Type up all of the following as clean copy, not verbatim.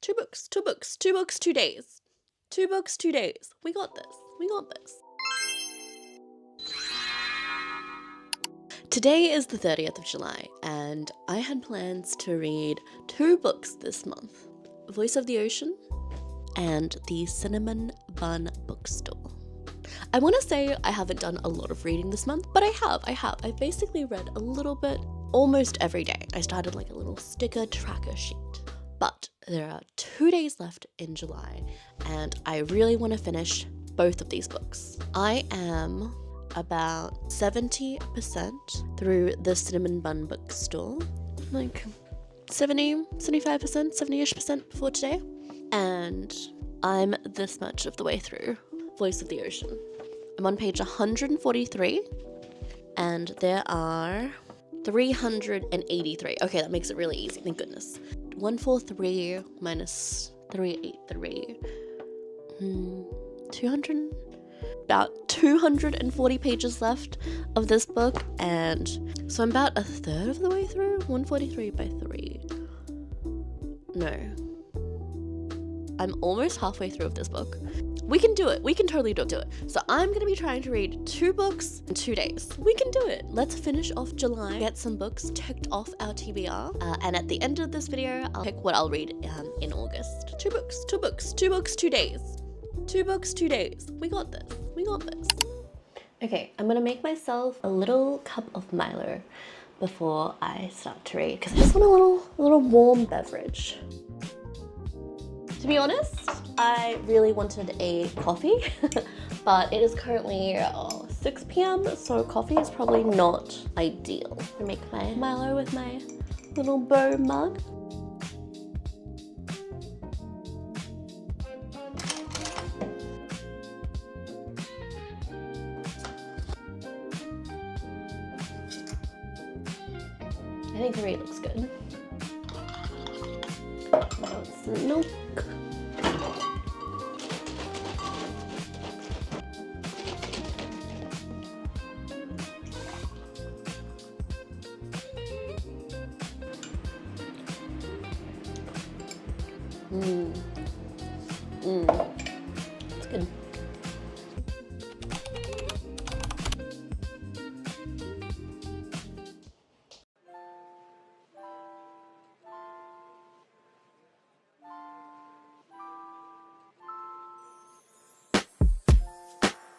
2 books, 2 books, 2 books, 2 days. 2 books, 2 days. We got this. We got this. Today is the 30th of July, and I had plans to read 2 books this month. Voice of the Ocean and the Cinnamon Bun Bookstore. I want to say I haven't done a lot of reading this month, but I have. I've basically read a little bit almost every day. I started like a little sticker tracker sheet. But there are 2 days left in July, and I really want to finish both of these books. I am about 70% through the Cinnamon Bun Bookstore, like 75%, 70-ish% before today, and I'm this much of the way through Voice of the Ocean. I'm on page 143, and there are 383. Okay, that makes it really easy, thank goodness. 143 minus 383. 240 pages left of this book, and so I'm about a third of the way through. 143 by 3. No. I'm almost halfway through of this book. We can do it. We can totally do it. So I'm going to be trying to read 2 books in 2 days. We can do it. Let's finish off July, get some books ticked off our TBR, and at the end of this video, I'll pick what I'll read in August. 2 books, 2 books, 2 books, 2 days. 2 books, 2 days. We got this. We got this. Okay, I'm going to make myself a little cup of Milo before I start to read, because I just want a little warm beverage. To be honest, I really wanted a coffee, but it is currently 6 p.m, so coffee is probably not ideal. I make my Milo with my little bow mug. I think the rate looks good. Now it's some milk. It's good.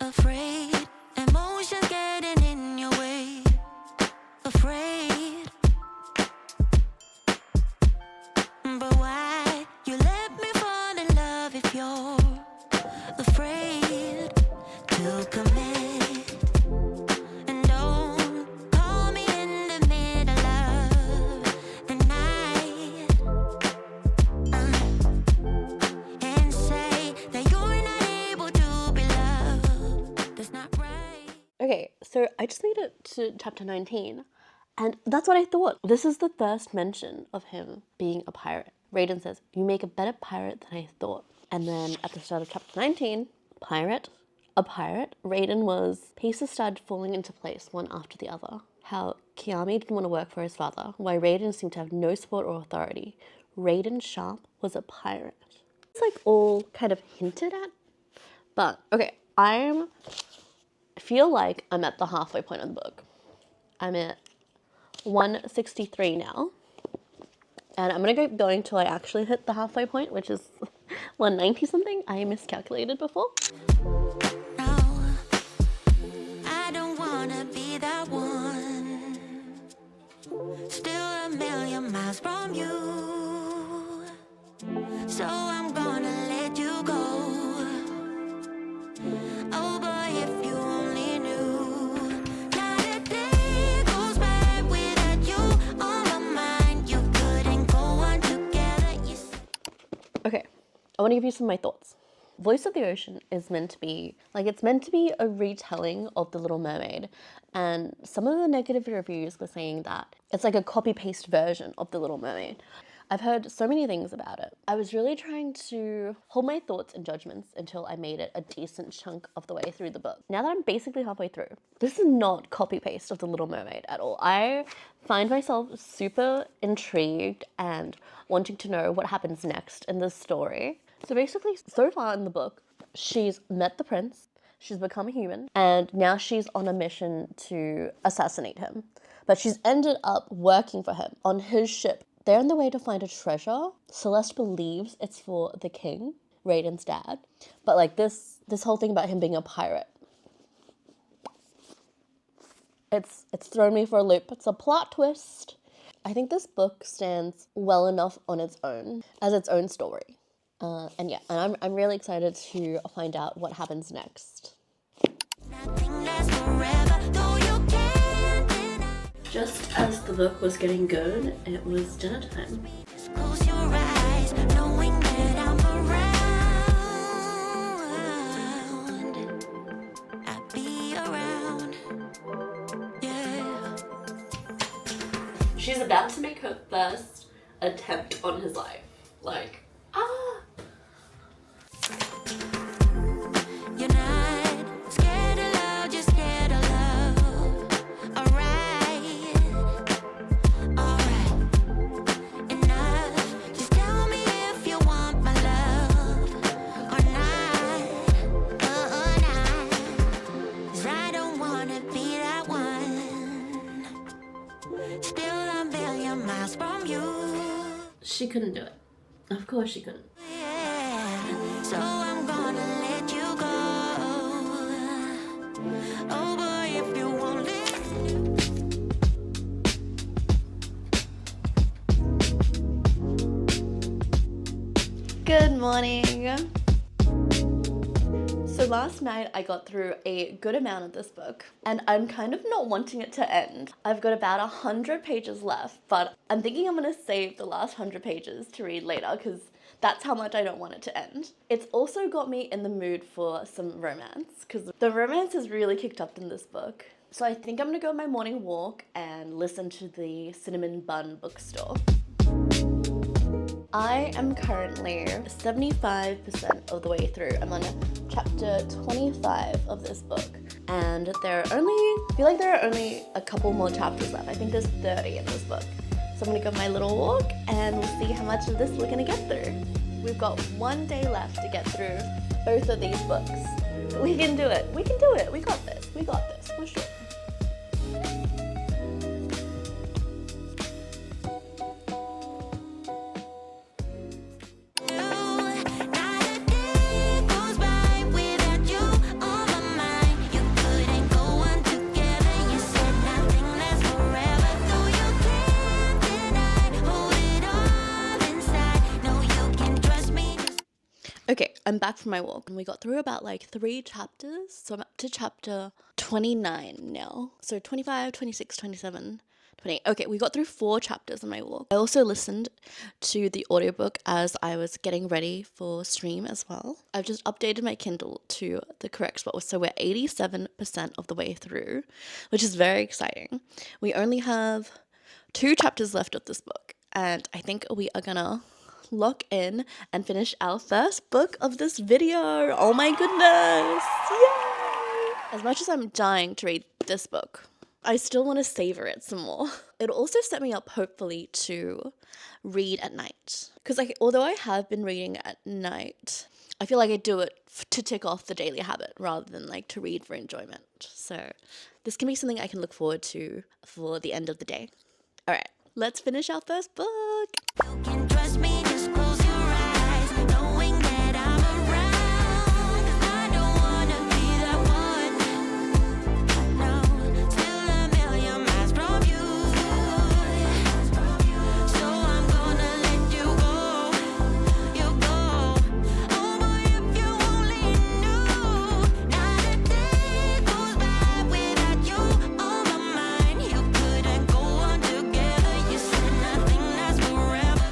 Afraid, emotions getting in your way. Afraid, but why you let me fall in love if you're afraid to commit? And don't call me in the middle of the night and say that you're not able to be loved. That's not right. Okay, so I just made it to chapter 19, and that's what I thought. This is the first mention of him being a pirate. Raiden says, "You make a better pirate than I thought." And then at the start of chapter 19, a pirate, Raiden was, pieces started falling into place one after the other. How Kiami didn't want to work for his father, why Raiden seemed to have no support or authority. Raiden Sharp was a pirate. It's like all kind of hinted at, but okay, I feel like I'm at the halfway point of the book. I'm at 163 now. And I'm gonna keep going till I actually hit the halfway point, which is 190 something. I miscalculated before. No, I don't wanna be that one. Still a million miles from you. So I'm gonna let you go. Oh boy, if you only knew. Not a day goes by without you on my mind. You couldn't go on together. Okay, I want to give you some of my thoughts. Voice of the Ocean is meant to be, it's meant to be a retelling of The Little Mermaid. And some of the negative reviews were saying that it's like a copy-paste version of The Little Mermaid. I've heard so many things about it. I was really trying to hold my thoughts and judgments until I made it a decent chunk of the way through the book. Now that I'm basically halfway through, this is not copy-paste of The Little Mermaid at all. I find myself super intrigued and wanting to know what happens next in this story. So basically, so far in the book, she's met the prince, she's become a human, and now she's on a mission to assassinate him. But she's ended up working for him on his ship. They're on the way to find a treasure. Celeste believes it's for the king, Raiden's dad. But like this whole thing about him being a pirate, it's thrown me for a loop. It's a plot twist. I think this book stands well enough on its own, as its own story. And I'm really excited to find out what happens next. Nothing lasts forever, though you can't deny. Just as the book was getting good, it was dinner time. Just close your eyes, knowing that I'm around. I'll be around. Yeah. She's about to make her first attempt on his life. Like, You're not scared of love, just scared of love. Alright. Enough. Just tell me if you want my love or not. 'Cause I don't wanna be that one. Still a million miles from you. she couldn't do it. Of course she couldn't. Yeah. So I'm gonna let you go. Oh boy, if you won't let. Good morning. So last night I got through a good amount of this book and I'm kind of not wanting it to end. I've got about 100 pages left, but I'm thinking I'm gonna save the last 100 pages to read later because that's how much I don't want it to end. It's also got me in the mood for some romance because the romance is really kicked up in this book. So I think I'm gonna go on my morning walk and listen to the Cinnamon Bun Bookstore. I am currently 75% of the way through. I'm on chapter 25 of this book. And I feel like there are only a couple more chapters left. I think there's 30 in this book. So I'm gonna go on my little walk and we'll see how much of this we're gonna get through. We've got one day left to get through both of these books. We can do it. We can do it. We got this. We got this for sure. Okay, I'm back from my walk and we got through about like 3 chapters. So I'm up to chapter 29 now. So 25, 26, 27, 28. Okay, we got through 4 chapters on my walk. I also listened to the audiobook as I was getting ready for stream as well. I've just updated my Kindle to the correct spot. So we're 87% of the way through, which is very exciting. We only have 2 chapters left of this book and I think we are gonna lock in and finish our first book of this video. Oh my goodness. Yay! As much as I'm dying to read this book, I still want to savor it some more. It'll also set me up hopefully to read at night. Because although I have been reading at night, I feel like I do it to tick off the daily habit rather than like to read for enjoyment. So this can be something I can look forward to for the end of the day. All right, let's finish our first book. You can trust me, just close your eyes, knowing that I'm around. 'Cause I don't wanna be that one. No, still a million miles from you. So I'm gonna let you go. You go. Oh boy, if you only knew. Not a day goes by without you on my mind. You couldn't go on together. You said nothing lasts forever.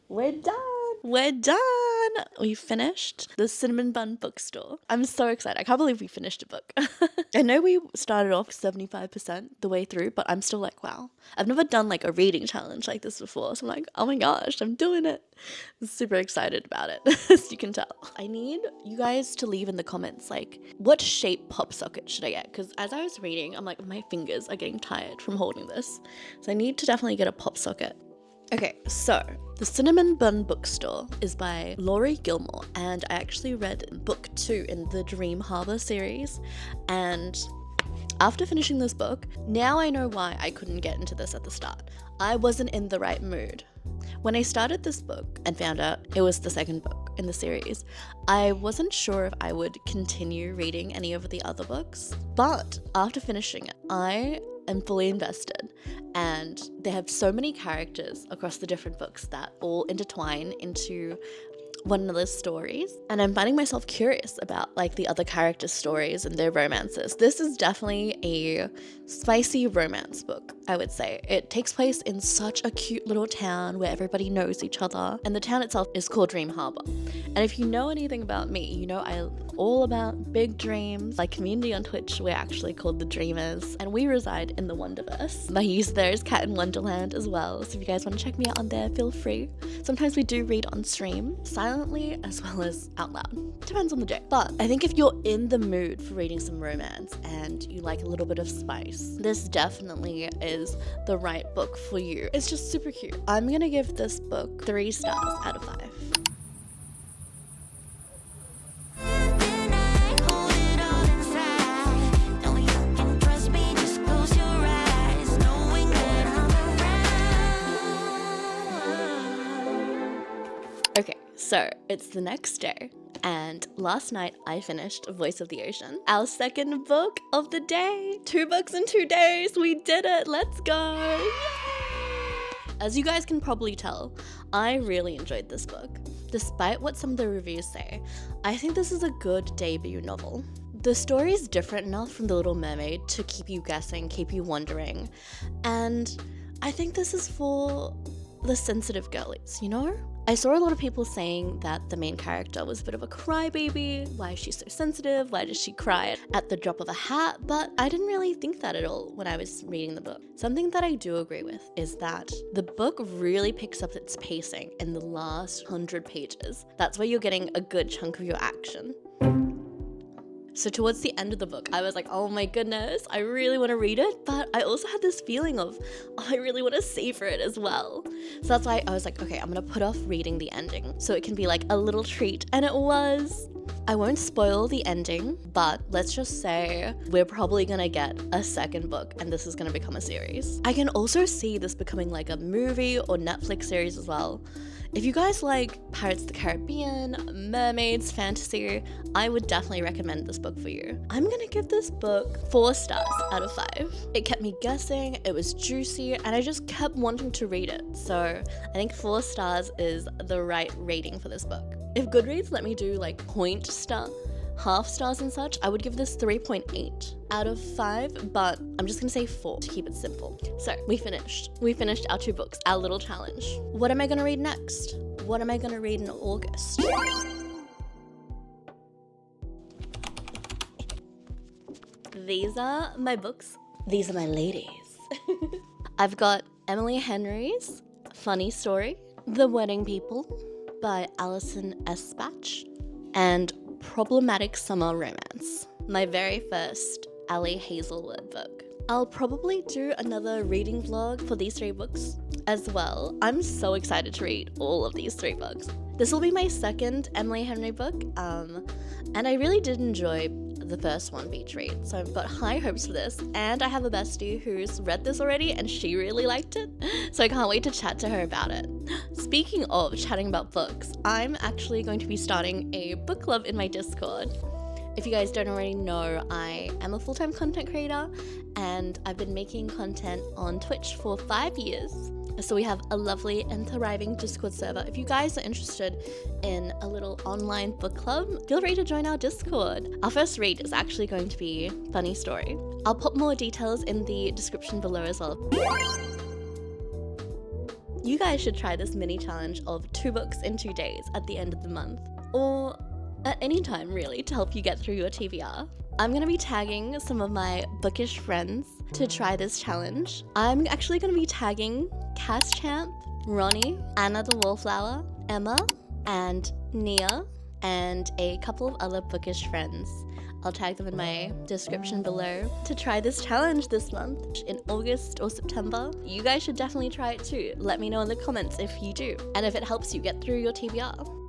We're done. We're done. we finished the Cinnamon Bun Bookstore. I'm so excited. I can't believe we finished a book. I know we started off 75% the way through, but I'm still like, wow. I've never done like a reading challenge like this before. So I'm like, oh my gosh, I'm doing it. I'm super excited about it, as you can tell. I need you guys to leave in the comments, like, what shape pop socket should I get? Because as I was reading, I'm like, my fingers are getting tired from holding this. So I need to definitely get a pop socket. Okay, so the Cinnamon Bun Bookstore is by Laurie Gilmore, and I actually read book 2 in the Dream Harbor series, and after finishing this book, now I know why I couldn't get into this at the start. I wasn't in the right mood. When I started this book and found out it was the second book in the series, I wasn't sure if I would continue reading any of the other books, but after finishing it, I am fully invested, and they have so many characters across the different books that all intertwine into one another's stories, and I'm finding myself curious about like the other characters' stories and their romances. This is definitely a spicy romance book, I would say. It takes place in such a cute little town where everybody knows each other, and the town itself is called Dream Harbor. And if you know anything about me, you know I'm all about big dreams. My community on Twitch, we're actually called the Dreamers, and we reside in the Wonderverse. My use there is Cat in Wonderland as well, so if you guys want to check me out on there, feel free. Sometimes we do read on stream, silently as well as out loud. Depends on the day. But I think if you're in the mood for reading some romance and you like a little bit of spice, this definitely is the right book for you. It's just super cute. I'm gonna give this book 3 stars out of 5. When I hold it all inside, know you can trust me, just close your eyes, knowing that I'm around. Okay, so it's the next day, and last night I finished Voice of the Ocean, our second book of the day. 2 books in 2 days. We did it. Let's go. Yay! As you guys can probably tell, I really enjoyed this book. Despite what some of the reviews say, I think this is a good debut novel. The story is different enough from The Little Mermaid to keep you guessing, keep you wondering, and I think this is for the sensitive girlies, you know? I saw a lot of people saying that the main character was a bit of a crybaby. Why is she so sensitive? Why does she cry at the drop of a hat? But I didn't really think that at all when I was reading the book. Something that I do agree with is that the book really picks up its pacing in the last 100 pages. That's where you're getting a good chunk of your action. So towards the end of the book, I was like, oh my goodness, I really want to read it, but I also had this feeling of, oh, I really want to savor it as well. So that's why I was like, okay, I'm going to put off reading the ending so it can be like a little treat, and it was. I won't spoil the ending, but let's just say we're probably going to get a second book, and this is going to become a series. I can also see this becoming like a movie or Netflix series as well. If you guys like Pirates of the Caribbean, mermaids, fantasy, I would definitely recommend this book for you. I'm gonna give this book 4 stars out of 5. It kept me guessing, it was juicy, and I just kept wanting to read it. So I think 4 stars is the right rating for this book. If Goodreads let me do like half stars and such, I would give this 3.8 out of 5, but I'm just gonna say 4 to keep it simple. So we finished our 2 books, our little challenge. What am I gonna read next? What am I gonna read in August? These are my books. These are my ladies. I've got Emily Henry's Funny Story, The Wedding People by Alison Espach, and Problematic Summer Romance, my very first Ali Hazelwood book. I'll probably do another reading vlog for these 3 books as well. I'm so excited to read all of these 3 books. This will be my second Emily Henry book, and I really did enjoy the first one beach read, so I've got high hopes for this, and I have a bestie who's read this already and she really liked it, so I can't wait to chat to her about it. Speaking of chatting about books, I'm actually going to be starting a book club in my Discord. If you guys don't already know, I am a full-time content creator, and I've been making content on Twitch for 5 years. So we have a lovely and thriving Discord server. If you guys are interested in a little online book club, feel free to join our Discord. Our first read is actually going to be Funny Story. I'll put more details in the description below as well. You guys should try this mini challenge of 2 books in 2 days at the end of the month, or at any time really, to help you get through your TBR. I'm going to be tagging some of my bookish friends to try this challenge. I'm actually going to be tagging Cass Champ, Ronnie, Anna the Wallflower, Emma, and Nia, and a couple of other bookish friends. I'll tag them in my description below to try this challenge this month in August or September. You guys should definitely try it too. Let me know in the comments if you do, and if it helps you get through your TBR.